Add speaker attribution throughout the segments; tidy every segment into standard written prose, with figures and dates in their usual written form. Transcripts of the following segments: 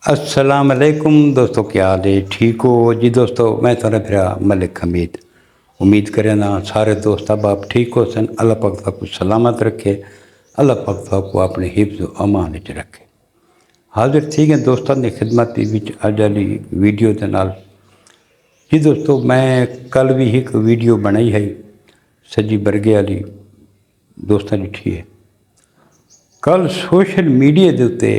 Speaker 1: अस्सलाम वालेकुम दोस्तों, क्या हाल है? ठीक हो जी दोस्तों? मैं थोड़ा फिर मलिक हमीद उम्मीद करें ना सारे दोस्त अब आप ठीक हो सन। अल्लाह पाक आपको सलामत रखे, अल्लाह पाक आपको अपने हिफ्ज़ व अमान विच रखे। हाजिर ठीक है दोस्तों की खिदमत विच अज वाली वीडियो के नाल। जी दोस्तों, मैं कल भी एक वीडियो बनाई है सजी बरगे वाली, दोस्तों लिखी है। कल सोशल मीडिया के उत्ते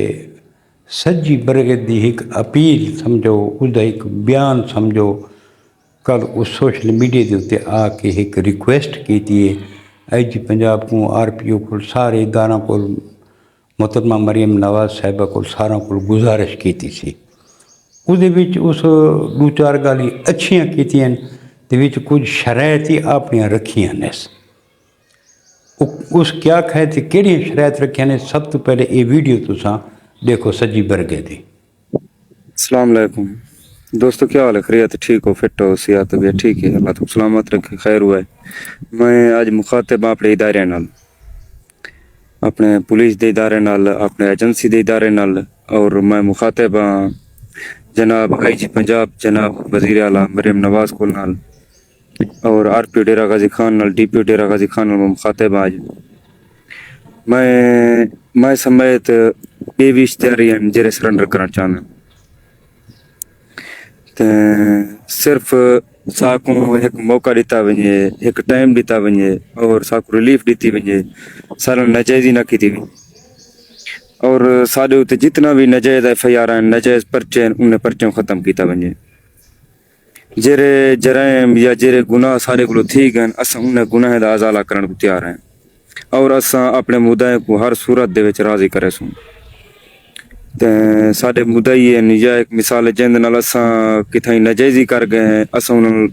Speaker 1: सज्जी बरगे की एक अपील समझो, उसका एक बयान समझो। कल उस सोशल मीडिया के उत्ते आके एक रिक्वेस्ट की है IG पंजाब को, RPO को, सारे इदारा को, मोहतरमा मरीम नवाज साहिबा को, सारा को गुजारिश की सी। उस दो चार गाली अच्छियाँ की, कुछ शरायत ही अपनियाँ रखियाँ ने। उस क्या खाए थे, केड़ियाँ शरायत रखिया ने? सब तो पहले ये वीडियो तुसा देखो सजी बरगे दी।
Speaker 2: अस्सलाम वालेकुम दोस्तों, क्या हाल है? खैरियत? ठीक हो? फिट हो? सेहत तबीयत ठीक है? अल्लाह तो सलामत रखे, खैर हुआ है। मैं आज मुखातिब अपने इदारे नाल, अपने पुलिस के इदारे नाल, अपने एजेंसी के इदारे नाल, और मैं मुखातिब हाँ जनाब IG पंजाब जनाब वजीर आला मरीम नवाज को नाल, और RPO डेरा गाजी खान नाल, DPO डेरा गाजी खान नाल मुखातिब आज। मैं समेत ये भी इश्तिहारी हैं जेरे सरेंडर करना चाहना। सिर्फ साकू एक मौका दिता वञे, एक टाइम दिता वञे, और साकू रिलीफ दी वञे, सारा नजायज़ी न की वञे। और साढ़े उते जितना भी नजायज़ FIR हैं, नजायज़ पर्चे हैं, उन्हें पर्चों ख़त्म किया वञे। जेरे जराइम या जेरे गुनाह सारे को थी गए, असां उन्हें गुनाह दा अज़ाला करण को तैयार हैं, और असां अपने मुद्दे को हर सूरत दे विच राज़ी करे सूं। ते साढ़े मुद्दई या एक मिसाल जिंद नाल असां किथाई नजायज़ी कर गए हैं, असां उन्हें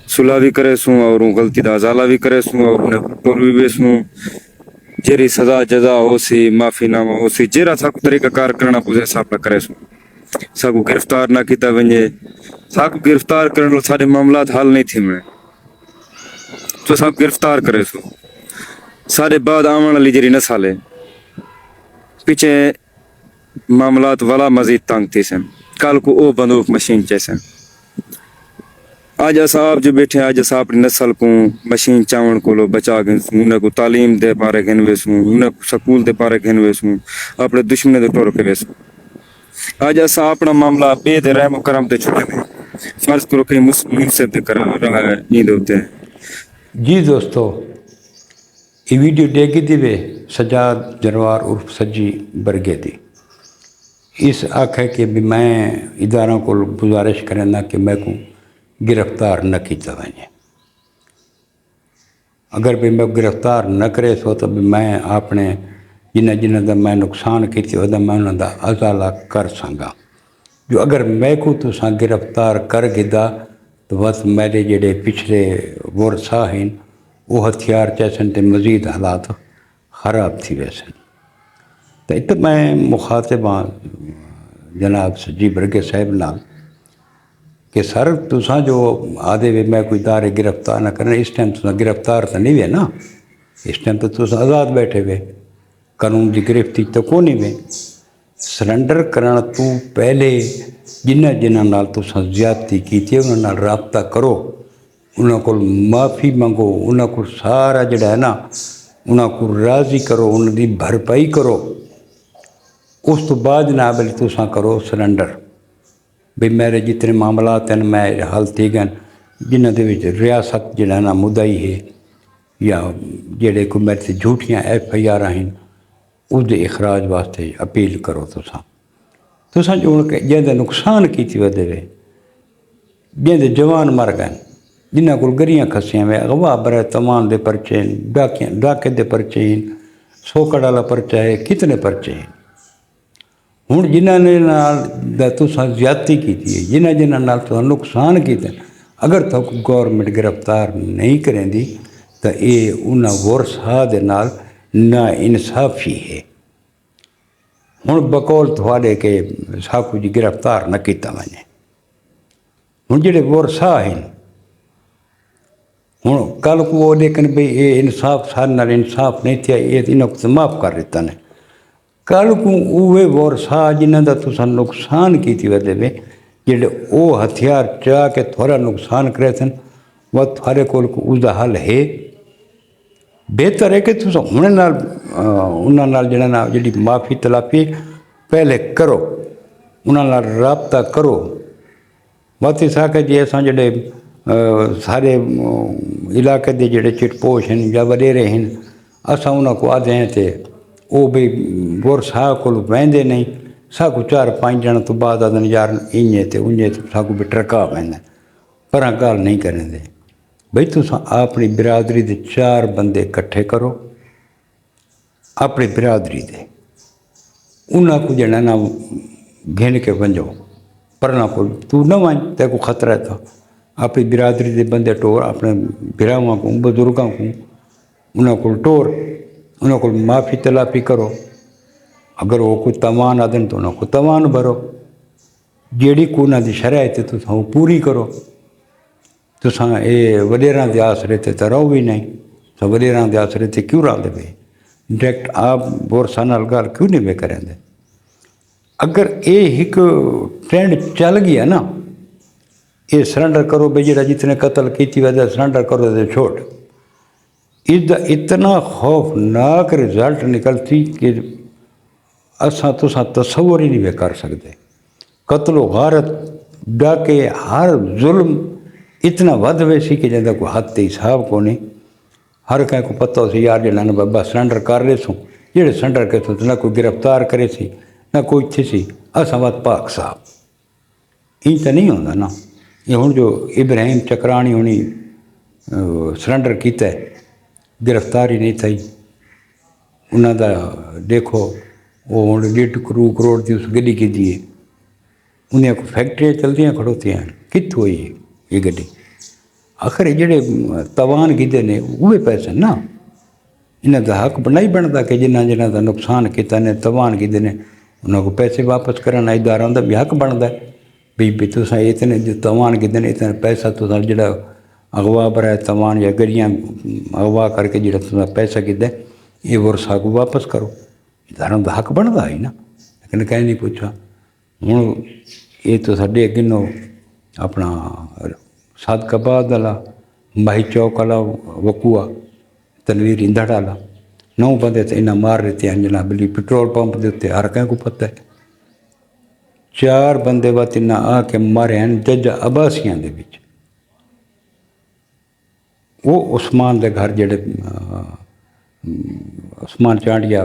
Speaker 2: सुलह भी करे सूं, और गलती दा अज़ाला भी करे सूं, और उन्हें टोल भी बेसूं। जेरी सजा जजा हो सी, माफ़ीनामा हो सी, जेरा साकू तरीका कार करना पुजे साफ करे सूं। साकू गिरफ्तार ना किया वञे, साकू गिरफ्तार करने सारे मामलात हल नहीं थी में, तो साकू गिरफ्तार करे सूं। सारे बाद आवन वाली जेरी नस्ल है पीछे मामलात वाला मजीद तंग थी सन। कल को ओ बंदूक मशीन जैसे आज असा आप जो बैठे, आज असा अपनी नस्ल को मशीन चावण को लो बचा गए, उन्हें को तालीम दे पारे घन वेसूं, उन्हें को स्कूल दे पारे घन वेसूं, अपने दुश्मन दे टोर के वेसूं। आज असा अपना मामला बेद रहम करम ते छुटे में फर्ज करो कहीं मुस्लिम से ते कर रहा है नींद होते हैं।
Speaker 1: जी दोस्तों, ये वीडियो देखी थी वे सजाद जनवार उर्फ सज्जी बरगे दी। इस आखे कि भी मैं इदारों को गुजारिश करना कि मैं को गिरफ्तार न किया वञे। अगर भी मैं गिरफ्तार न करे सो तो भी मैं अपने जिन्हें का मैं नुकसान किया मैं उन्होंने अज़ाला कर सका। जो अगर मैं को तुसा गिरफ्तार कर गिदा तो बस मेरे जेडे पिछले वर्षा हैं वो हथियार चैसन तो मजीद हालात ख़राब थी वैसन। तो इत मैं मुखातिब जनाब सज्जी बरगे साहब नाल कि सर तुसा जो आदे वे मैं कोई दारे गिरफ्तार न करना, इस टाइम तुसा गिरफ्तार तो नहीं वे ना, इस टाइम तो तुसा आज़ाद बैठे वे, कानून की गिरफ्ती तो को नहीं वे। सरेंडर करने तो पहले जिन्हें नाल तुसा ज्यादती की उन्होंने नाल राबता करो, उन्होंने को माफ़ी मंगो, उन्होंने को सारा जड़ा है ना उन्होंने को राज़ी करो, उन्होंने भरपाई करो। उस तो बाद ना बल्कि तुसा करो सरेंडर भी मेरे जितने मामलात हैं मैं हल थी गए, जिन्हों के रियासत जड़ा ना मुद्दई है या जेड़े को मेरे से झूठियाँ FIR हैं उसके इखराज वास्ते अपील करो। तुसा जो जिंदे नुकसान की वे, जिंदे जवान मर गए, जिन्हों को गरियाँ खसियाँ वे, अगवा बरे तमान दे परचे, डाके दे परचे, सोकड़ वाला परचा है, कितने परचे हैं। हुण जिन्होंने तुसा ज्यादती की है, जिन्होंने तुसा नुकसान किया, अगर तो गौरमेंट गिरफ्तार नहीं करेंदी तो ये उन्होंने वर्षा दे नाल ना इंसाफी है। हुण बकौल थोड़े के साकू जी गिरफ्तार न किया वञे। हुण जेडे वर्षा हैं हुण कल को वो लेकिन भाई ये इंसाफ सारे नाल इंसाफ नहीं थिया, ये इन्होंने तो माफ़ कर दिता ने। कल को उहे वरसा जिन्हां दा तुसां नुकसान कीती वदे वे जेह्ड़े ओह हथियार चा के थोड़ा नुकसान करे सन वह थारे कोल उसका हल है। बेहतर है कि तुस हुणे नाल उन्हां नाल जिहड़ा ना जिहड़ी माफ़ी तलाफी पहले करो, उन्हां नाल राबता करो। बात इस कि जे असां जिहड़े सारे इलाके दे जिहड़े चिटपोश हैं या वडेरे हैं असां उन्हां को आदे हैं ते ਉਹ ਵੀ ਗੁਰ ਸਾਹ ਕੋਲ ਵਹਿੰਦੇ ਨਹੀਂ। ਸਾਕੂ 4-5 ਦਿਨ ਤੋਂ ਬਾਅਦ ਆਦਨ ਯਾਰ ਇੰਨੇ ਤੇ ਉੰਨੇ ਸਾਕੂ ਵੀ ਟਰਕਾ ਪੈਂਦਾ ਪਰ ਗੱਲ ਨਹੀਂ ਕਰਦੇ ਬਈ ਤੁਸੀਂ ਆਪਣੀ ਬਿਰਾਦਰੀ ਦੇ 4 ਬੰਦੇ ਇਕੱਠੇ ਕਰੋ, ਆਪਣੀ ਬਿਰਾਦਰੀ ਦੇ ਉਹਨਾਂ को ਜਿਹੜਾ ਨਾ घिन के वंजो पर को तू न वञ ते को ख़तरा है। तो अपनी बिरादरी के बंदे टोर अपने बिरावां को बुजुर्गों को उन्होंने को टोर उन्होंने को माफ़ी तलाफी करो। अगर वो कोई तवान आदन तो उन्होंने को तवान भरो, जेड़ी को उन्होंने की शराइत है तुस वो पूरी करो। तुसा ये वडेरां दे आसरे ते रहो भी नहीं, तो वडेरां दे आसरे ते क्यों रहिंदे पे? डायरेक्ट आप बोरसा नाल गल क्यों नहीं पे करेंदे? अगर ये एक ट्रेंड चल गया ना, ये सरेंडर करो भाई जरा जितने कत्ल की वजह सरेंडर करो तो छोड़, इसका इतना खौफनाक रिजल्ट निकलती कि असा तुसा तस्वुर ही नहीं कर सकते। कत्लो गारत डाके हर जुल्म इतना वध वैसी कि जैसा कोई हद ते हिसाब को नहीं। हर कंहिं को पता हो यार जड़ा न बाबा सरेंडर कर रहे सूँ, जेड़े सरेंडर करे तो न कोई गिरफ्तार करे सी न कोई थी सी। असा वत पाक साहब इंज तो नहीं होंदा ना। ये हुण जो इब्राहिम चक्राणी होनी सरेंडर किया गिरफ्तारी नहीं थी उन्हों का देखो वो हूँ 1.5 करोड़ की उस गड्डी की दिए उन्हें को फैक्ट्रियाँ चलदियाँ खड़ोतियाँ कित्थों हुई ये गड्डी? आखिर जेड़े तवान गिदे ने उहे पैसे ना, इन्हों का हक बना ही बनता कि जिन्हें जिन्हों का नुकसान किया ने तवान गिदे ने उन्होंने को पैसे वापस करना इदारों का भी हक बनता है भी तुस इतने जो तवान गिदे ने इतना पैसा तुसा जो अगवा बराए तवान या गड्डियाँ अगवा करके जो पैसा गिदे ये वर्षा को वापस करो, इदारों का हक बनता है ना। लेकिन कहीं नहीं पूछा हूँ ये तो साढ़े गिनो अपना सादकाबाद वाला माही चौक वाला वकूआ तनवीर इंदड़ वाला 9 बंदे तो इन्हें मार देते हैं जनाब पेट्रोल पंप के उत्ते हर कंहिं को पता है। 4 बंदे बस इन्हें आके मारे हैं जज अब्बासियां दे विच। वो उस्मान के घर जेड़े उस्मान चांडिया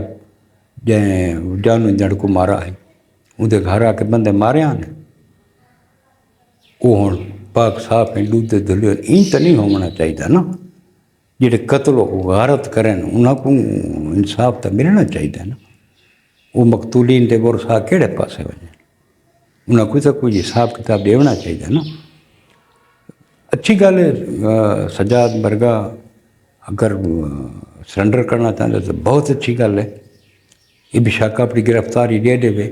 Speaker 1: जैं जानू इंदड़ को मारा है उनके घर आके बंदे मारे ने वो हुण पाक साफ हैं दूधे धुले इंज तो नहीं होना चाहिए ना। जेड़े कत्ल गारत करें उन्होंने इंसाफ तो मिलना चाहिए ना। वो मकतूलीन के बुरसा केड़े पासे वजे उन्होंने तो कोई हिसाब किताब देना चाहिए ना। अच्छी गल है सजाद वर्गा अगर सरेंडर करना चाहते तो बहुत अच्छी गल है। ये बेशक अपनी गिरफ्तारी दे दे,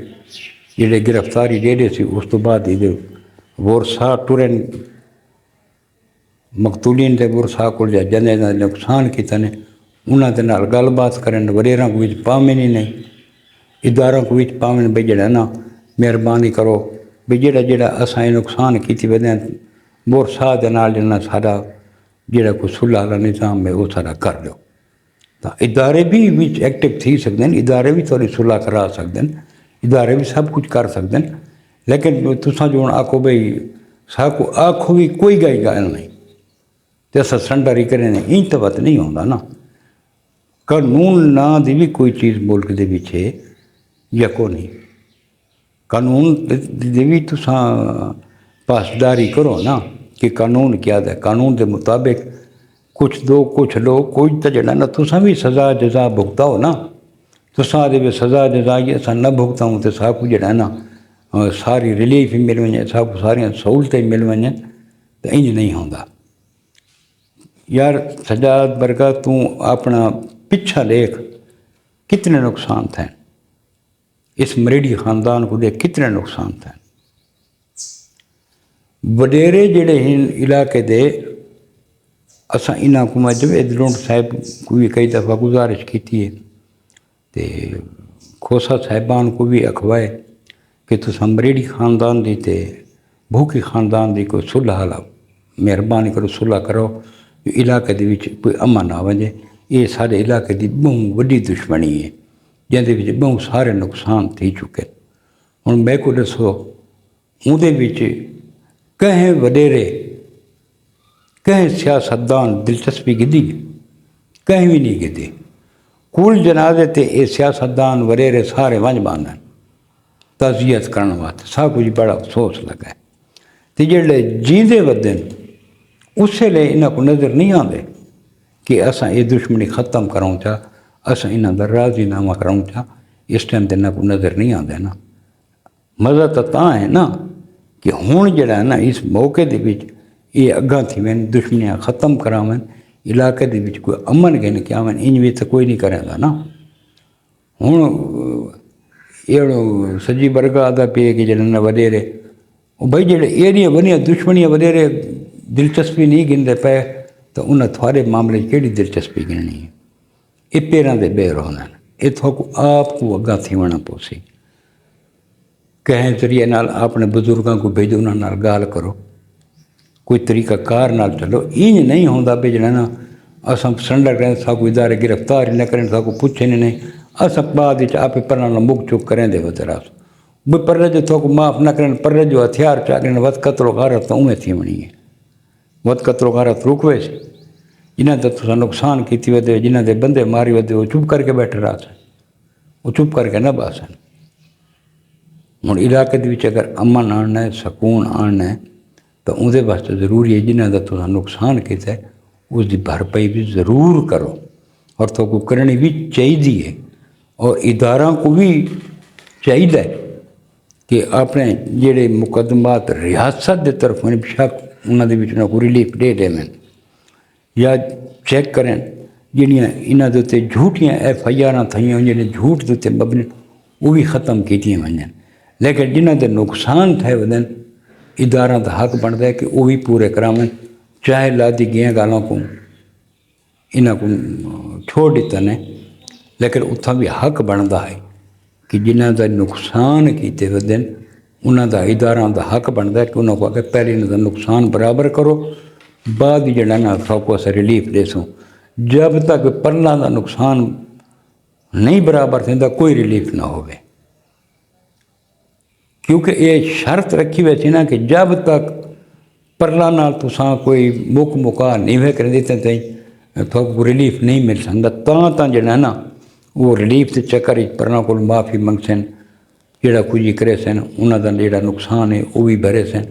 Speaker 1: जेड़े गिरफ्तारी दे दे सी उस तो बाद ये बुरसा टुरन मकतूलीन के बुरसा को जैसे नुकसान किया ने उन्होंने गलबात करें वडेरा को विच पावन ही नहीं, इदारों को विच पावन भाई जड़ा ना मेहरबानी करो भी जेड़ा जेड़ा असां नुकसान की वजह बुरसा के नाल जड़ा सारा जेड़ा कोई सुलह वाला निज़ाम है वो सारा कर दो। तो इदारे भी एक्टिव थी सकते हैं, इदारे भी थोड़ी सुलह करा सकते हैं, इदारे भी सब कुछ कर सकते हैं। लेकिन तुसा जो आखो भाई साकू आखो भी कोई गल नहीं तो अस सरेंडर ही करें इंज तो बात नहीं होंदा ना। कानून ना दी भी कोई चीज़ मुल्क के पीछे या को नहीं, कानून दी भी तुसा पासदारी करो ना कि कानून क्या है, कानून के मुताबिक कुछ दो कुछ लो, कोई तो जड़ा ना तुसा भी सज़ा जजा भुगताओ ना। तुसा दे सज़ा जजा ये अस न भुगताऊँ तो साकू जड़ा ना सारी रिलीफ ही मिल वजे, साकू सारिया सहूलतें मिल वजन तो इंज नहीं होंदा। यार सजाद वर्गा तू अपना पिछा देख कितने नुकसान थे, इस मरेडी ख़ानदान को देख कितने नुकसान थे। वडेरे जेड़े हैं इलाके दे असा इन्हों को जब इधरों साहब को भी कई दफ़ा गुजारिश की है तो खोसा साहिबान को भी अखवाए कि तुस अमरेड़ी ख़ानदान दी ते भूखी ख़ानदान दी कोई सुलह हाल मेहरबानी करो सुलह करो इलाके दे विच कोई अमन आ वजे। ये सारे इलाके की बहुत वड्डी दुश्मनी है जिंदे विच बहुत सारे नुकसान थी चुके। हुण मैं को दसो उहदे विच कहें वडेरे कहें सियासतदान दिलचस्पी गिधी कहीं भी नहीं गिधी। कुल जनाजे ते ये सियासतदान वडेरे सारे वंज बांधन ताज़ियत करने वास्ते सब कुछ बड़ा अफसोस लगा है। तो जेडे जींदे वदन उस लिए इन्हों को नज़र नहीं आते कि असा ये दुश्मनी ख़त्म करूँ चा असा इन्हों का राज़ीनामा कराऊँ चा। इस टाइम तो इन्हों को नज़र नहीं आते ना। मज़ा तो है ना कि हुण जड़ा है ना इस मौके दे विच ये अग्गां थी वैन दुश्मनियाँ ख़त्म करावन इलाके दे विच कोई अमन गिन के आवन इंज भी तो कोई नहीं करेंदा ना। हुण अहिड़ो सजी बरगा आदा पे कि जॾहिं वॾेरे भाई जेड़े एरिया वॾियां दुश्मनियां वॾेरे दिलचस्पी नहीं गिनते पे तो उन्हें थोड़े मामले केड़ी दिलचस्पी गिननी है। ये पैरां दे बेर होंदा ये थोको आपको अग्गां थी वणा पोसी कहें जरिए नाल अपने बुजुर्गों को भेजो उन्होंने नाल गाल करो कोई तरीका कार नाल चलो। इंज नहीं होंदा भी जड़ा ना अस सरेंडर करें साकू इदारे गिरफ्तार ही न करें साकू पुछे नहीं अस बाद आपे पर मुख चुक करें दे वतरास भी पर जो थोक माफ़ न करें पर जो हथियार चाकन वत कतरो गारत तो उमें थी वणी है वत कतरो गारत रुकवे से जिन्हें तो तुसा नुकसान की वे जिन्हें दे बंदे मारी वे वो चुप करके बैठे रहा वो चुप करके न बासन। हुण इलाके दे विच अगर अमन आणना है सकून आणना है तो उहदे वास्ते जरूरी है जिन्हें का तुसा नुकसान किया है उसकी भरपाई भी ज़रूर करो और तो को करनी भी चाहिए और इदारा को भी चाहिए कि अपने जेड़े मुकदमात रियासत के तरफ बेशक उन्होंने को रिलीफ दे देवें या चेक करें जिहड़ियां इन्हां दे उत्ते झूठियां FIR थियां जिन्हें झूठ के उत्ते मबनी वो भी ख़त्म की वजन। लेकिन जिन्हां दे नुकसान थे वजन इदारा का हक बनता है कि वो भी पूरे करावन चाहे लादी गया गालों को इन्हों को छोड़ दिता ने लेकिन उत्थां भी हक बनता है कि जिन्हों का नुकसान किए वदन उन्होंने इदारा का हक बनता है कि उन्होंने को अगर पहले इन्हों नुकसान बराबर करो बाद जड़ा ना सबको अस रिलीफ देसूँ। जब तक परला का नुकसान नहीं बराबर थींदा कोई रिलीफ ना होवे क्योंकि ये शर्त रखी वैसी ना कि जब तक परला नाल तुसां कोई मुक मुका नहीं वे कर देते तई थोक रिलीफ नहीं मिल सकता ता जड़ा ना वो रिलीफ के चक्कर परना को माफ़ी मंगसन जोड़ा कुछ करे सन उन्होंने जोड़ा नुकसान है वो भी भरे सन।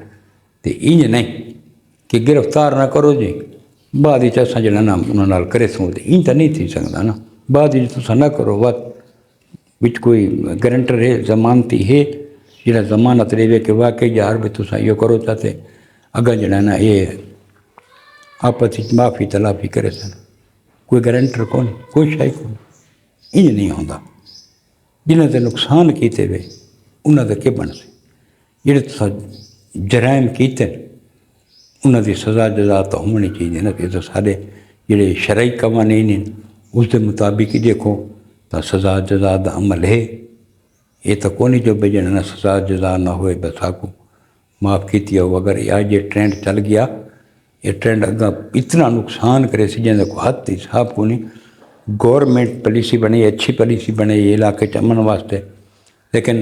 Speaker 1: तो इंज नहीं कि गिरफ्तार ना करो जी बाद असा जड़ा ना उन्होंने करे सूँ इंज तो नहीं थी सकता ना। बाद तुसा ना करो बात विच कोई गारंटर है जमानती है जरा जमानत रेवे कि वाकई यार भी तुसा यो करो चाहते अगर जड़ा ना ये आपस माफ़ी तलाफी करे सन कोई गारंटर कौन कोई शायद कौन इंज नहीं होंदा। जिन्हें तो नुकसान किए वे उन्होंने के बन से जेडे तुसा जराइम किए उन्होंने सज़ा जजा तो होनी चाहिए ना कि तो सारे जेडे शरई कवानीन उसके मुताबिक ही देखो तो सज़ा जजा का अमल है। ये तो कोनी जो भाई जना सज़ा जजा ना होए बस आको माफ़ की हो। अगर आज ये ट्रेंड चल गया ये ट्रेंड अगर इतना नुकसान करे जिन्हें को हद हिसाब को नहीं गौरमेंट पॉलिसी बने अच्छी पॉलिसी बने ये इलाके अमन वास्ते लेकिन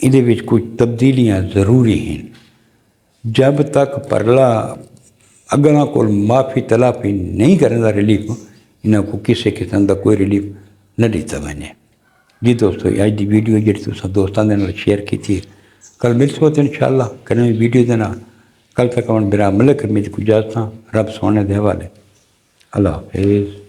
Speaker 1: ये कुछ तब्दीलियाँ ज़रूरी हैं। जब तक परला अगला को माफ़ी तलाफी नहीं करेंदा रिलीफ इन्हों को किसी किस्म का कोई रिलीफ न दिता वने। जी दोस्तों अज की वीडियो जी तुम दोस्तों के नाल शेयर की थी कल मिलसो तो इंशाअल्लाह करें वीडियो के नाल। कल तक मेरा मलिक मिज गुजारता रब सोने के हवाले अल्लाह हाफिज़।